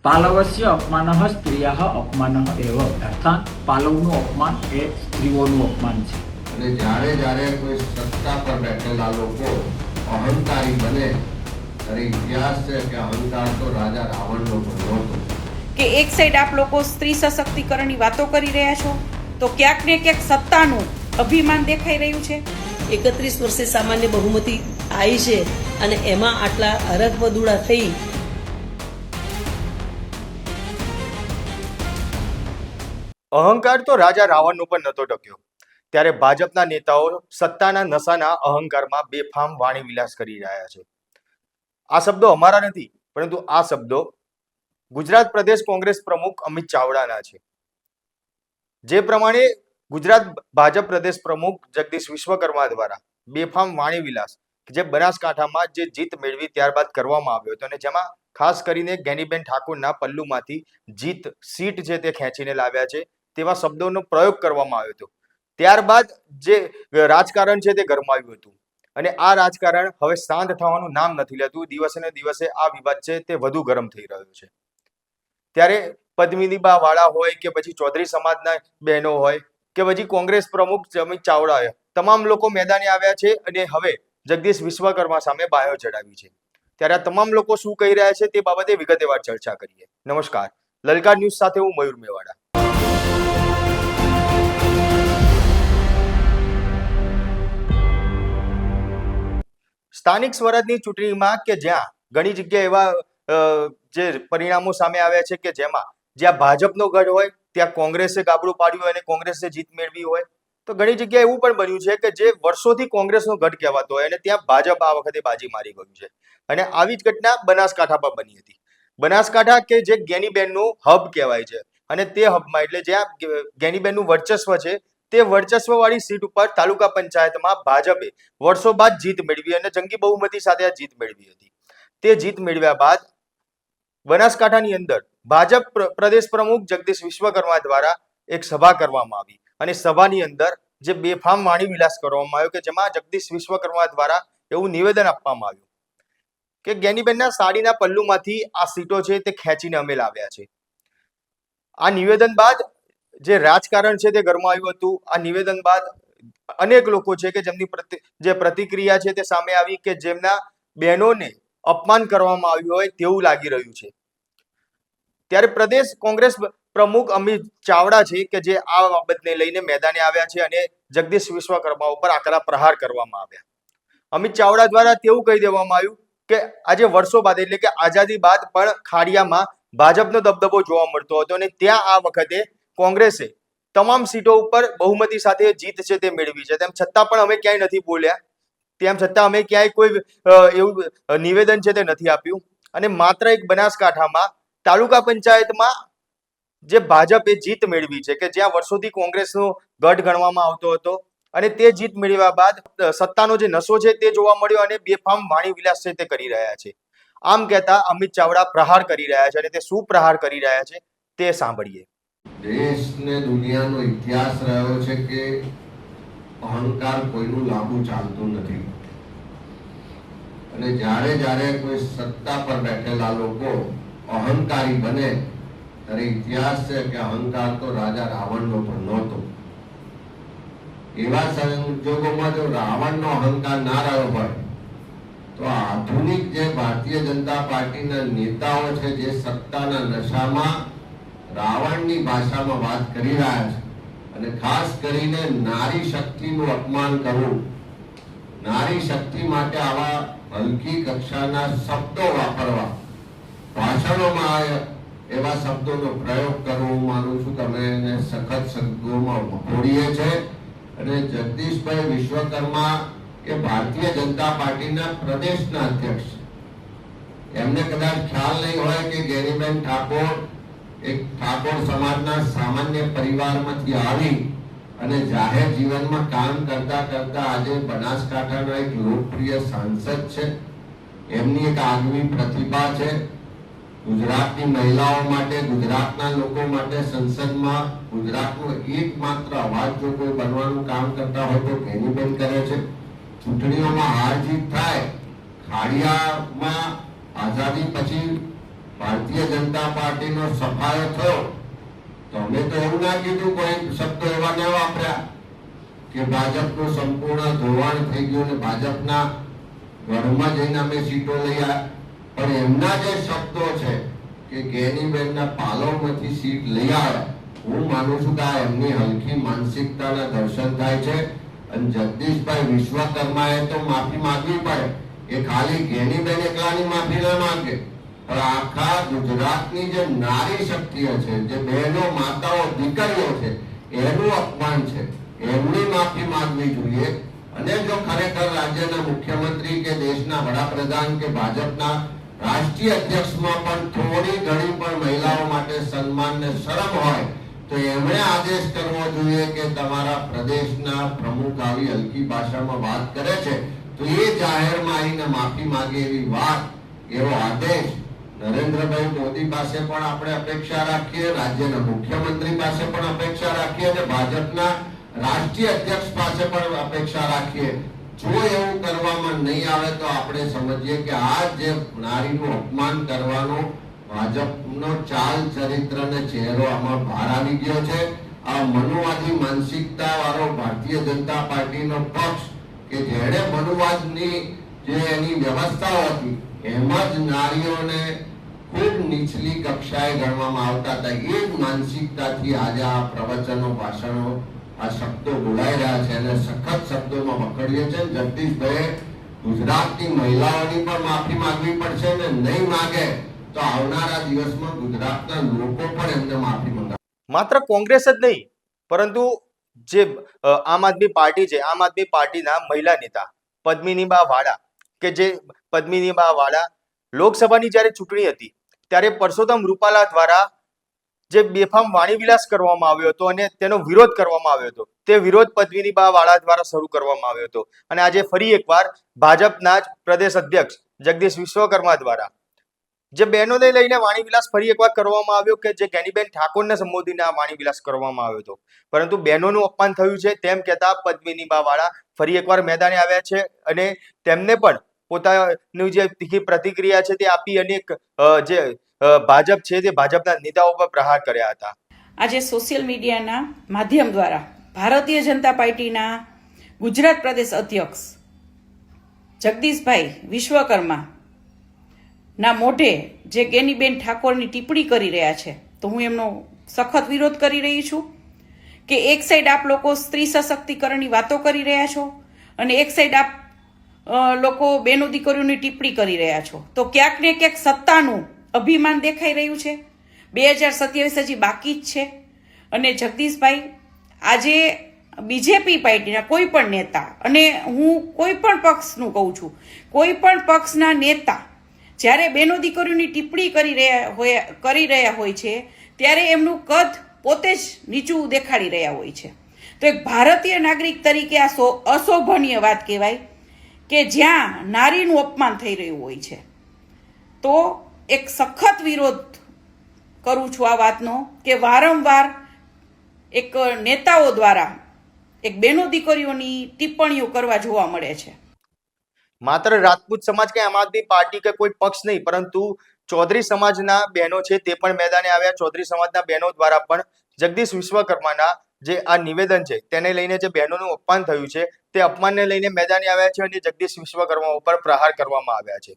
પાલવસ્ય અપમાનઃ સ્ત્રીયાઃ અપમાનઃ એવ અર્થાત પાલવનું અપમાન એ સ્ત્રીઓનું અપમાન છે. અને જ્યારે જ્યારે કોઈ સત્તા પર બેઠેલા લોકો અહંકારી બને ત્યારે ઇતિહાસ છે કે અહંકાર તો રાજા રાવણનો ભલો હતો. કે એક સાઈડ આપ લોકો સ્ત્રી સશક્તિકરણની વાતો કરી રહ્યા છો તો ક્યાંક ને ક્યાંક સત્તાનું અભિમાન દેખાઈ રહ્યું છે. 31 વર્ષે સામાન્ય બહુમતી આવી છે અને એમાં આટલા હરખબદુડા થઈ. અહંકાર તો રાજા રાવણનો પણ નહોતો ટક્યો. ત્યારે ભાજપના નેતાઓ સત્તાના નશાના અહંકારમાં બેફામ વાણી વિલાસ કરી રહ્યા છે. આ શબ્દો અમારા નથી, પરંતુ આ શબ્દો ગુજરાત પ્રદેશ કોંગ્રેસ પ્રમુખ અમિત ચાવડાના છે. જે પ્રમાણે ગુજરાત ભાજપ પ્રદેશ પ્રમુખ જગદીશ વિશ્વકર્મા દ્વારા બેફામ વાણી વિલાસ જે બનાસકાંઠામાં જે જીત મેળવી ત્યારબાદ કરવામાં આવ્યો હતો અને જેમાં ખાસ કરીને જ્ઞાનીબેન ઠાકોરના પલ્લુમાંથી જીત સીટ છે તે ખેંચીને લાવ્યા છે તેવા શબ્દોનો પ્રયોગ કરવામાં આવ્યો હતો. ત્યારબાદ જે રાજકારણ છે તે ગરમાયું હતું અને આ રાજકારણ હવે શાંત થવાનું નામ નથી લેતું. દિવસે ને દિવસે આ વિવાદ છે તે વધુ ગરમ થઈ રહ્યો છે. ત્યારે પદ્મિનીબા વાળા હોય કે પછી ચૌધરી સમાજના બહેનો હોય કે પછી કોંગ્રેસ પ્રમુખ અમિત ચાવડા હોય, તમામ લોકો મેદાને આવ્યા છે અને હવે જગદીશ વિશ્વકર્મા સામે બાયો ચડાવી છે. ત્યારે આ તમામ લોકો શું કહી રહ્યા છે તે બાબતે વિગતવાર ચર્ચા કરીએ. નમસ્કાર, લલકાર ન્યૂઝ સાથે હું મયુર મેવાડા. સ્થાનિક સ્વરાજની ચૂંટણીમાં કે જ્યાં ઘણી જગ્યાએ એવા જે પરિણામો સામે આવ્યા છે કે જેમાં જ્યાં ભાજપનો ગઢ હોય ત્યાં કોંગ્રેસે ગાબડું પાડ્યું હોય અને કોંગ્રેસે જીત મેળવી હોય, તો ઘણી જગ્યાએ એવું પણ બન્યું છે કે જે વર્ષોથી કોંગ્રેસનો ગઢ કહેવાતો હોય અને ત્યાં ભાજપ આ વખતે બાજી મારી ગયું છે. અને આવી જ ઘટના બનાસકાંઠા પર બની હતી. બનાસકાંઠા કે જે જ્ઞાનીબેનનું હબ કહેવાય છે અને તે હબમાં એટલે જ્યાં જ્ઞાનીબેનનું વર્ચસ્વ છે તે વર્ચસ્વ વાળી સીટ ઉપર તાલુકા પંચાયતમાં ભાજપે વર્ષો બાદ જીત મેળવી અને જંગી બહુમતી સાથે આ જીત મેળવી હતી. તે જીત મેળવ્યા બાદ બનાસકાંઠાની અંદર ભાજપ પ્રદેશ પ્રમુખ જગદીશ વિશ્વકર્મા દ્વારા એક સભા કરવામાં આવી અને સભાની અંદર જે બેફામ વાણી વિલાસ કરવામાં આવ્યો કે જેમાં જગદીશ વિશ્વકર્મા દ્વારા એવું નિવેદન આપવામાં આવ્યું કે જ્ઞાનીબેનના સાડીના પલ્લુમાંથી આ સીટો છે તે ખેંચીને અમે લાવ્યા છે. આ નિવેદન બાદ જે રાજકારણ છે તે ગરમાયું હતું. આ નિવેદન બાદ અનેક લોકો છે કે જેમની જે પ્રતિક્રિયા છે તે સામે આવી કે જેમના બહેનોને અપમાન કરવામાં આવ્યું હોય તેવું લાગી રહ્યું છે. ત્યારે પ્રદેશ કોંગ્રેસ પ્રમુખ અમિત ચાવડા છે કે જે આ બાબતને લઈને મેદાને આવ્યા છે અને જગદીશ વિશ્વકર્મા ઉપર આકરા પ્રહાર કરવામાં આવ્યા. અમિત ચાવડા દ્વારા તેવું કહી દેવામાં આવ્યું કે આજે વર્ષો બાદ એટલે કે આઝાદી બાદ પણ ખાડિયામાં ભાજપનો દબદબો જોવા મળતો હતો અને ત્યાં આ વખતે કોંગ્રેસે તમામ સીટો ઉપર બહુમતી સાથે જીત છે તે મેળવી છે. તેમ છતાં પણ અમે ક્યાંય નથી બોલ્યા, તેમ છતાં અમે ક્યાંય કોઈ એવું નિવેદન છે તે નથી આપ્યું. અને માત્ર એક બનાસકાંઠામાં તાલુકા પંચાયતમાં જે ભાજપે જીત મેળવી છે કે જ્યાં વર્ષોથી કોંગ્રેસનો ગઢ ગણવામાં આવતો હતો અને તે જીત મેળવ્યા બાદ સત્તાનો જે નશો છે તે જોવા મળ્યો અને બેફામ વાણી વિલાસ છે તે કરી રહ્યા છે. આમ કહેતા અમિત ચાવડા પ્રહાર કરી રહ્યા છે અને તે શું પ્રહાર કરી રહ્યા છે તે સાંભળીએ. દેશ ને દુનિયાનો ઇતિહાસ રહ્યો છે કે અહંકાર કોઈનું લાંબુ ચાલતું નથી. અને જ્યારે જ્યારે કોઈ સત્તા પર બેઠેલા લોકો અહંકારી બને ત્યારે ઇતિહાસ છે કે અહંકાર તો રાજા રાવણનો ભલો હતો. એવા સંજોગોમાં જો રાવણનો અહંકાર ના રહ્યો હોય તો આધુનિક જે ભારતીય જનતા પાર્ટીના નેતાઓ છે જે સત્તાના નશામાં રાવણની ભાષામાં વાત કરી રહ્યા છે અને ખાસ કરીને નારી શક્તિનું અપમાન કરવું, નારી શક્તિ માટે આવા હલકી કક્ષાના શબ્દો વાપરવા, ભાષણોમાં એવા શબ્દોનો પ્રયોગ કરવો, હું માનું છું કે અમે એને સખત શબ્દોમાં વખોડીએ છીએ. અને જગદીશભાઈ વિશ્વકર્મા એ ભારતીય જનતા પાર્ટીના પ્રદેશના અધ્યક્ષ, એમને કદાચ ખ્યાલ નહીં હોય કે જ્ઞાનીબેન ઠાકોર એક ઠાકોર સમાજના સામાન્ય પરિવારમાંથી આવી અને જાહેર જીવનમાં કામ કરતા કરતા આજે બનાસકાંઠાના એક લોકપ્રિય સાંસદ છે. એમની એક આગવી પ્રતિભા છે. ગુજરાતની મહિલાઓ માટે, ગુજરાતના લોકો માટે સંસદમાં ગુજરાતનો એકમાત્ર અવાજ જો કોઈ બનવાનું કામ કરતા હોય તો જ્ઞાનીબેન કરે છે. ચૂંટણીઓમાં હાર જીત થાય, ખાડિયામાં આઝાદી પછી ભારતીય જનતા પાર્ટીનો સફાયો થયો તો અમે તો એવું ના કીધું, કોઈ શબ્દો એવા ન વાપર્યા કે ભાજપનું સંપૂર્ણ ધોવાણ થઈ ગયું ને ભાજપના ગઢમાં જઈને અમે સીટો લઈ આવ્યા. પણ એમના જે શબ્દો છે કે ગેનીબેનના પાલવમાંથી સીટ લઈ આવ્યા, હું માનું છું કે આ એમની હલકી માનસિકતાના દર્શન થાય છે. અને જગદીશભાઈ વિશ્વકર્માએ તો માફી માંગવી પડે. એ ખાલી ગેનીબેન એકલાની માફી ન માંગે, પણ આખા ગુજરાતની જે નારી શક્તિઓ છે, જે બહેનો, માતાઓ, દીકરીઓ છે, એનું અપમાન છે. એમની માફી માંગવી જોઈએ. અને જો ખરેખર રાજ્યના મુખ્યમંત્રી કે દેશના વડાપ્રધાન કે ભાજપના રાષ્ટ્રીય અધ્યક્ષમાં પણ થોડી ઘણી પણ મહિલાઓ માટે સન્માન ને શરમ હોય તો એમણે આદેશ કરવો જોઈએ કે તમારા પ્રદેશના પ્રમુખ આવી હલકી ભાષામાં વાત કરે છે તો એ જાહેરમાં આવીને માફી માંગે એવી વાત, એવો આદેશ નરેન્દ્રભાઈ મોદી પાસે પણ આપણે અપેક્ષા રાખીએ, રાજ્યના મુખ્યમંત્રી પાસે પણ અપેક્ષા રાખીએ અને ભાજપના રાષ્ટ્રીય અધ્યક્ષ પાસે પણ અપેક્ષા રાખીએ. જો એવું કરવામાં નહીં આવે તો આપણે સમજીએ કે આ જે નારીનું અપમાન કરવાનો ભાજપનો ચાલ, ચરિત્ર અને ચહેરો આમાં બહાર આવી ગયો છે. આ મનુવાદી માનસિકતા વાળો ભારતીય જનતા પાર્ટીનો પક્ષ કે જેણે મનુવાદની જે એની વ્યવસ્થાઓ હતી એમાં જ નારીઓને ખૂબ નીચલી કક્ષાએ ગણવામાં આવતા હતા, એ જ માનસિકતાથી આજે આ પ્રવચનો, ભાષણો, આ શબ્દો બોલાઈ રહ્યા છે અને સખત શબ્દોમાં વખોડીએ છે. જગદીશભાઈ ગુજરાતની મહિલાઓની પણ માફી માંગવી પડશે ને નહીં માંગે તો આવનારા દિવસમાં ગુજરાતના લોકો પણ એમને માફી માંગે. માત્ર કોંગ્રેસ જ નહીં પરંતુ જે આમ આદમી પાર્ટી છે, આમ આદમી પાર્ટીના મહિલા નેતા પદ્મિનીબા વાળા કે જે પદ્મિનીબા વાળા લોકસભાની જ્યારે ચૂંટણી હતી ત્યારે પરસોત્તમ રૂપાલા દ્વારા જે બેફામ વાણીવિલાસ કરવામાં આવ્યો હતો અને તેનો વિરોધ કરવામાં આવ્યો હતો, તે વિરોધ પદ્મિનીબા વાળા દ્વારા શરૂ કરવામાં આવ્યો હતો. અને આજે ફરી એકવાર ભાજપના જ પ્રદેશ અધ્યક્ષ જગદીશ વિશ્વકર્મા દ્વારા જે બહેનોને લઈને વાણીવિલાસ ફરી એકવાર કરવામાં આવ્યો કે જે ગેનીબેન ઠાકોરને સંબોધીને આ વાણીવિલાસ કરવામાં આવ્યો હતો. પરંતુ બહેનોનું અપમાન થયું છે તેમ કહેતા પદ્મિનીબા વાળા ફરી એકવાર મેદાને આવ્યા છે અને તેમને પણ પોતાની જે તીખી પ્રતિક્રિયા છે તે આપી અને જે ભાજપ છે તે ભાજપના નેતાઓ પર પ્રહાર કર્યા હતા. આજે સોશિયલ મીડિયાના માધ્યમ દ્વારા ભારતીય જનતા પાર્ટીના ગુજરાત પ્રદેશ અધ્યક્ષ જગદીશભાઈ વિશ્વકર્મા ના મોઢે જે ગેનીબેન ઠાકોરની ટિપ્પણી કરી રહ્યા છે તો હું એમનો સખત વિરોધ કરી રહી છું કે એક સાઈડ આપ લોકો સ્ત્રી સશક્તિકરણની વાતો કરી રહ્યા છો અને એક સાઈડ આપ લોકો બેનો દીકરીઓની ટિપ્પણી કરી રહ્યા છો, તો ક્યાંક ને ક્યાંક સત્તાનું અભિમાન દેખાઈ રહ્યું છે. 2027 હજી બાકી જ છે અને જગદીશભાઈ આજે બીજેપી પાર્ટીના કોઈ પણ નેતા, અને હું કોઈ પણ પક્ષનું કહું છું, કોઈ પણ પક્ષના નેતા જ્યારે બેનો દીકરીઓની ટિપ્પણી કરી રહ્યા હોય છે ત્યારે એમનું કદ પોતે જ નીચું દેખાડી રહ્યા હોય છે. તો એક ભારતીય નાગરિક તરીકે આ અશોભનીય વાત કહેવાય કે જ્યાં નારીનું અપમાન થઈ રહ્યું હોય છે. તો એક સખત વિરોધ કરું છું આ વાતનો કે વારંવાર એક નેતાઓ દ્વારા એક બેનો દીકરીઓની ટિપ્પણીઓ કરવા જોવા મળે છે. માત્ર રાજપૂત સમાજ કે આમ આદમી પાર્ટી કે કોઈ પક્ષ નહીં પરંતુ ચૌધરી સમાજના બહેનો છે તે પણ મેદાને આવ્યા. ચૌધરી સમાજના બહેનો દ્વારા પણ જગદીશ વિશ્વકર્માના જે આ નિવેદન છે તેને લઈને જે બહેનોનું અપમાન થયું છે તે અપમાનને લઈને મેદાને આવ્યા છે અને જગદીશ વિશ્વકર્મા ઉપર પ્રહાર કરવામાં આવ્યા છે.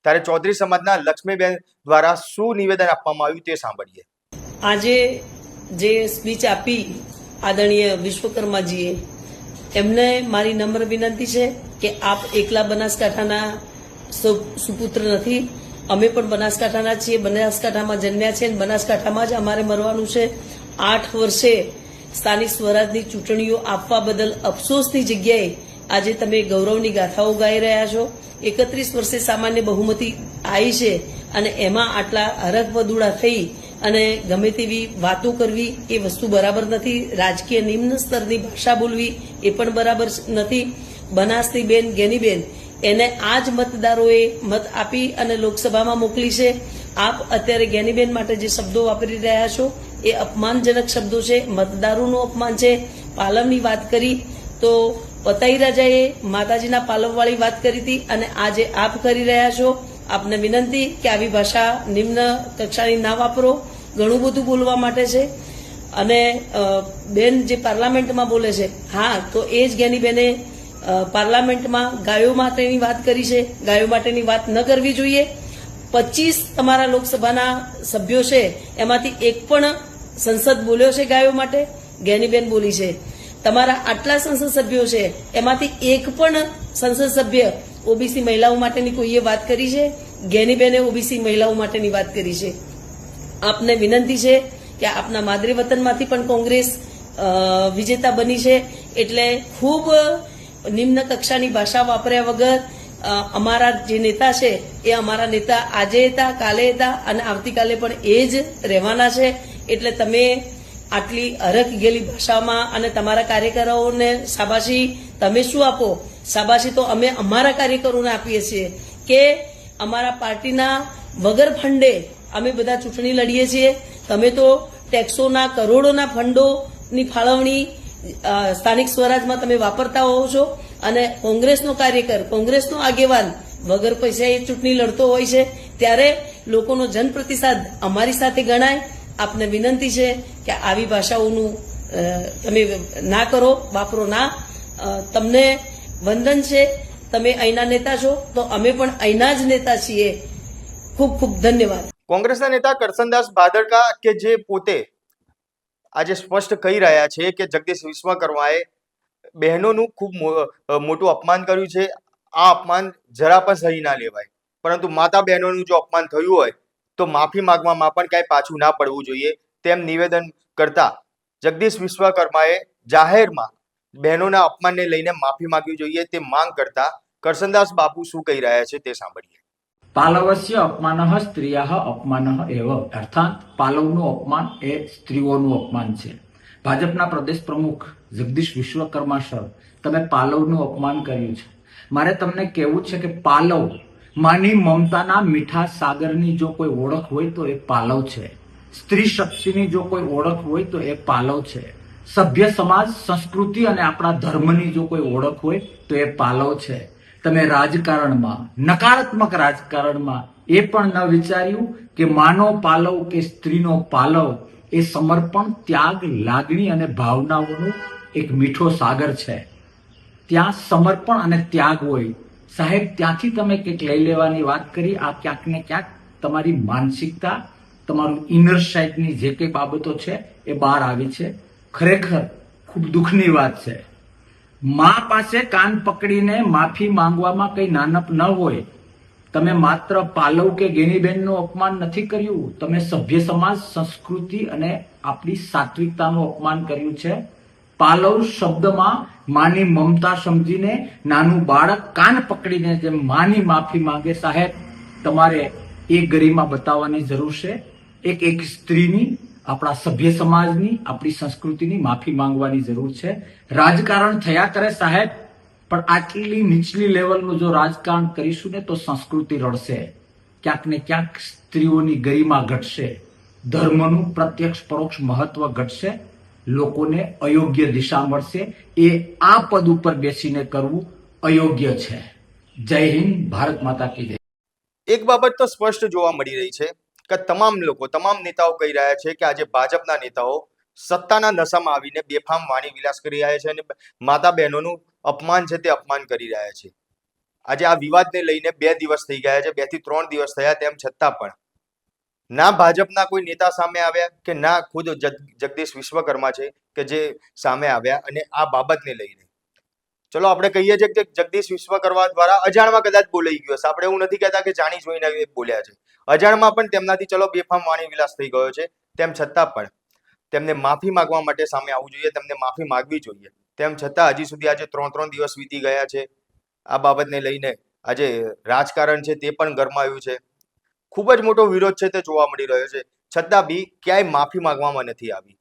ત્યારે ચૌધરી સમાજના લક્ષ્મીબેન દ્વારા શું નિવેદન આપવામાં આવ્યું તે સાંભળીએ. આજે જે સ્પીચ આપી આદરણીય વિશ્વકર્માજીએ, એમને મારી નમ્ર વિનંતી છે કે આપ એકલા બનાસકાંઠાના સુપુત્ર નથી, અમે પણ બનાસકાંઠાના છીએ, બનાસકાંઠામાં જન્મ્યા છે અને બનાસકાંઠામાં જ અમારે મરવાનું છે. 8 વર્ષે સ્થાનિક સ્વરાજની ચૂંટણીઓ આપવા બદલ અફસોસની જગ્યાએ આજે તમે ગૌરવની ગાથાઓ ગાઈ રહ્યા છો. 31 વર્ષે સામાન્ય બહુમતી આવી છે અને એમાં આટલા હરખ-વધુડા થઈ અને ગમે તેવી વાતો કરવી એ વસ્તુ બરાબર નથી. રાજકીય નિમ્ન સ્તરની ભાષા બોલવી એ પણ બરાબર નથી. બનાસની બેન ગેનીબેન એને આ જ મતદારોએ મત આપી અને લોકસભામાં મોકલી છે. આપ અત્યારે ગેનીબેન માટે જે શબ્દો વાપરી રહ્યા છો એ અપમાનજનક શબ્દો છે, મતદારોનું અપમાન છે. પાલવની વાત કરી તો પતાઈ રાજાએ માતાજીના પાલવવાળી વાત કરી હતી અને આજે આપ કરી રહ્યા છો આપને વિનંતી કે આવી ભાષા નિમ્ન કક્ષાની ના વાપરો, ઘણું બધું બોલવા માટે છે. અને બેન જે પાર્લામેન્ટમાં બોલે છે, હા, તો એ જ જ્ઞાનીબેને પાર્લામેન્ટમાં ગાયો માટેની વાત કરી છે. ગાયો માટેની વાત ન કરવી જોઈએ. 25 તમારા લોકસભાના સભ્યો છે, એમાંથી એક પણ સંસદ બોલ્યો છે ગાયો માટે? જ્ઞાનીબેન બોલી છે. તમારા આટલા સંસદ સભ્યો છે, એમાંથી એક પણ સંસદ સભ્ય ઓબીસી મહિલાઓ માટેની કોઈએ વાત કરી છે? જ્ઞાનીબેને ઓબીસી મહિલાઓ માટેની વાત કરી છે. આપને વિનંતી છે કે આપના માદરી વતનમાંથી પણ કોંગ્રેસ વિજેતા બની છે, એટલે ખૂબ નિમ્ન કક્ષાની ભાષા વાપર્યા વગર અમારા જે નેતા છે એ અમારા નેતા આજે હતા, કાલે હતા અને આવતીકાલે પણ એ જ રહેવાના છે. એટલે તમે આટલી અરખ ગયેલી ભાષામાં અને તમારા કાર્યકરોને શાબાશી તમે શું આપો? શાબાશી તો અમે અમારા કાર્યકરોને આપીએ છીએ કે અમારા પાર્ટીના વગર ફંડે અમે બધા ચૂંટણી લડીએ છીએ. તમે તો ટેક્સોના કરોડોના ફંડોની ફાળવણી સ્થાનિક સ્વરાજમાં તમે વાપરતા હોવ છો અને કોંગ્રેસનો કાર્યકર, કોંગ્રેસનો આગેવાન વગર પૈસાએ ચૂંટણી લડતો હોય છે, ત્યારે લોકોનો જનપ્રતિસાદ અમારી સાથે ગણાય. આપને વિનંતી છે કે આવી ભાષાઓનું તમે ના કરો, વાપરો ના. તમને વંદન છે, તમે અહીંના નેતા છો, તો અમે પણ અહીંના જ નેતા છીએ. ખૂબ ખૂબ ધન્યવાદ. કોંગ્રેસના નેતા કરસનદાસ ભાદરકા કે જે પોતે આજે સ્પષ્ટ કહી રહ્યા છે કે જગદીશ વિશ્વકર્માએ બહેનોનું ખૂબ મોટું અપમાન કર્યું છે. આ અપમાન જરા પણ સહી ના લેવાય, પરંતુ માતા બહેનોનું જો અપમાન થયું હોય તો માફી માંગવામાં પણ ક્યાંય પાછું ના પડવું જોઈએ, તેમ નિવેદન કરતા જગદીશ વિશ્વકર્માએ જાહેરમાં બહેનોના અપમાનને લઈને માફી માંગવી જોઈએ તે માંગ કરતા કરસનદાસ બાપુ શું કહી રહ્યા છે તે સાંભળીએ. પાલવસ્ય અપમાનઃ સ્ત્રીયાઃ અપમાનઃ એવ, અર્થાત પાલવનું અપમાન એ સ્ત્રીઓનું અપમાન છે. ભાજપના પ્રદેશ પ્રમુખ જગદીશ વિશ્વકર્મા સર, તમે પાલવનું અપમાન કર્યું છે. મારે તમને કહેવું છે કે પાલવ માની મમતાના મીઠા સાગરની જો કોઈ ઓળખ હોય તો એ પાલવ છે. સ્ત્રી શક્તિની જો કોઈ ઓળખ હોય તો એ પાલવ છે. સભ્ય સમાજ, સંસ્કૃતિ અને આપણા ધર્મની જો કોઈ ઓળખ હોય તો એ પાલવ છે. તમે રાજકારણમાં, નકારાત્મક રાજકારણમાં એ પણ ન વિચાર્યું કે માનો પાલવ કે સ્ત્રીનો પાલવ એ સમર્પણ, ત્યાગ, લાગણી અને ભાવનાઓનો એક મીઠો સાગર છે. ત્યાં સમર્પણ અને ત્યાગ હોય. સાહેબ, ત્યાંથી તમે કંઈક લઈ લેવાની વાત કરી. આ ક્યાંક ને ક્યાંક તમારી માનસિકતા, તમારું ઇનર સાઇડની જે કંઈ બાબતો છે એ બહાર આવી છે. ખરેખર ખૂબ દુઃખની વાત છે. મા પાસે કાન પકડીને માફી માંગવામાં કઈ નાનપ ન હોય. તમે માત્ર પાલવ કે ગેનીબેનનું અપમાન નથી કર્યું, તમે સભ્ય સમાજ, સંસ્કૃતિ અને આપણી સાત્વિકતાનું અપમાન કર્યું છે. પાલવ શબ્દમાં માની મમતા સમજીને નાનું બાળક કાન પકડીને જેમ માની માફી માંગે, સાહેબ તમારે એ ગરિમા બતાવવાની જરૂર છે. એક સ્ત્રીની, આપણા સભ્ય સમાજની, આપણી સંસ્કૃતિની માફી માંગવાની જરૂર છે. રાજકારણ થયા કરે સાહેબ, પણ આટલી નીચલી લેવલનું જો રાજકારણ કરીશું ને તો સંસ્કૃતિ રડશે. ક્યાંક ને ક્યાંક સ્ત્રીઓની ગરિમા ઘટશે, ધર્મનું પ્રત્યક્ષ પરોક્ષ મહત્વ ઘટશે, લોકોને અયોગ્ય દિશા મળશે. એ આ પદ ઉપર બેસીને કરવું અયોગ્ય છે. જય હિન્દ, ભારત માતા કી જય. એક બાબત તો સ્પષ્ટ જોવા મળી રહી છે કે તમામ લોકો, તમામ નેતાઓ કહી રહ્યા છે કે આજે ભાજપના નેતાઓ સત્તાના નશામાં આવીને બેફામ વાણી વિલાસ કરી રહ્યા છે અને માતા બહેનોનું અપમાન છે તે અપમાન કરી રહ્યા છે. આજે આ વિવાદને લઈને 2 દિવસ થઈ ગયા છે, 2 થી 3 દિવસ થયા, તેમ છતાં પણ ના ભાજપના કોઈ નેતા સામે આવ્યા કે ના ખુદ જગદીશ વિશ્વકર્મા છે કે જે સામે આવ્યા અને આ બાબતને લઈને. ચલો આપણે કહીએ છીએ કે જગદીશ વિશ્વકર્મા દ્વારા અજાણમાં કદાચ બોલાઈ ગયો છે. આપણે એવું નથી કહેતા કે જાણી જોઈને બોલ્યા છે. અજાણમાં પણ તેમનાથી ચલો બેફામ વાણી વિલાસ થઈ ગયો છે, તેમ છતાં પણ તેમને માફી માંગવા માટે સામે આવવું જોઈએ, તેમને માફી માંગવી જોઈએ. તેમ છતાં હજી સુધી આજે 3 દિવસ વીતી ગયા છે. આ બાબતને લઈને આજે રાજકારણ છે તે પણ ગરમાયું છે. ખૂબ જ મોટો વિરોધ છે તે જોવા મળી રહ્યો છે, છતાં બી ક્યાંય માફી માંગવામાં નથી આવી.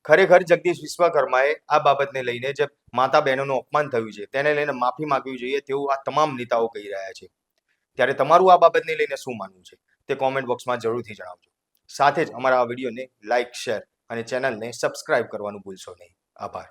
ખરેખર જગદીશ વિશ્વકર્માએ આ બાબતને લઈને જે માતા બહેનોનું અપમાન થયું છે તેને લઈને માફી માંગવી જોઈએ તેવું આ તમામ નેતાઓ કહી રહ્યા છે. ત્યારે તમારું આ બાબતને લઈને શું માનવું છે તે કોમેન્ટ બોક્સમાં જરૂરથી જણાવજો. સાથે જ અમારા આ વિડીયોને લાઇક, શેર અને ચેનલને સબસ્ક્રાઇબ કરવાનું ભૂલશો નહીં. આભાર.